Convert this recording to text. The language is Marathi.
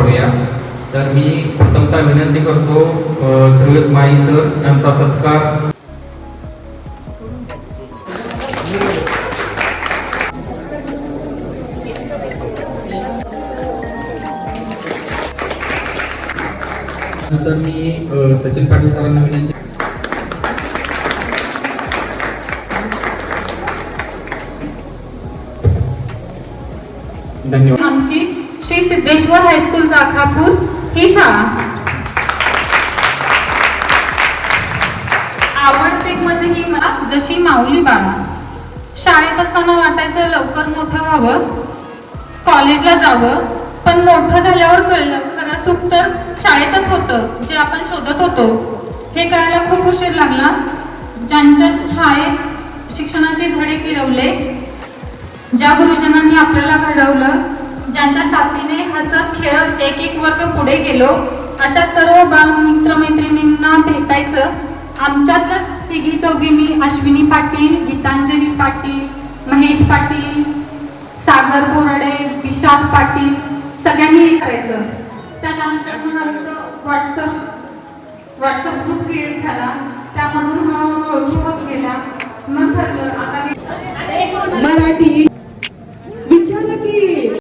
पाडूया। तर मी प्रथमतः विनंती करतो श्रीयुत माई सर यांचा सत्कार। नंतर मी सचिन पाटील सरांना विनंती। धन्यवाद। आमची श्री सिद्धेश्वर हायस्कूल जाखापूर ही शाळा। आवडते म्हणजे ही मला जशी माऊली बाळा। शाळेत असताना वाटायचं लवकर मोठं व्हावं, कॉलेजला जावं, पण मोठं झाल्यावर कळलं खरं सुख तर शाळेतच होतं जे आपण शोधत होतो। हे कळायला खूप उशीर लागला। ज्यांच्या छायेत शिक्षणाचे धडे गिरवले, ज्या गुरुजनांनी आपल्याला घडवलं, ज्यांच्या साथीने हसत खेळत एक एक वर्ग पुढे गेलो, अशा सर्व मित्रमैत्रिणींना भेटायचं। आमच्यातच तिघी चौघींनी अश्विनी पाटील, गीतांजली पाटील, महेश पाटील, सागर बोराडे, विशाल पाटील सगळ्यांनी हे करायचं। त्याच्यानंतर मग आमचं व्हॉट्सअप ग्रुप क्रिएट झाला। त्यामधून हळूहळू होत गेला। मग ठरलं आता मराठी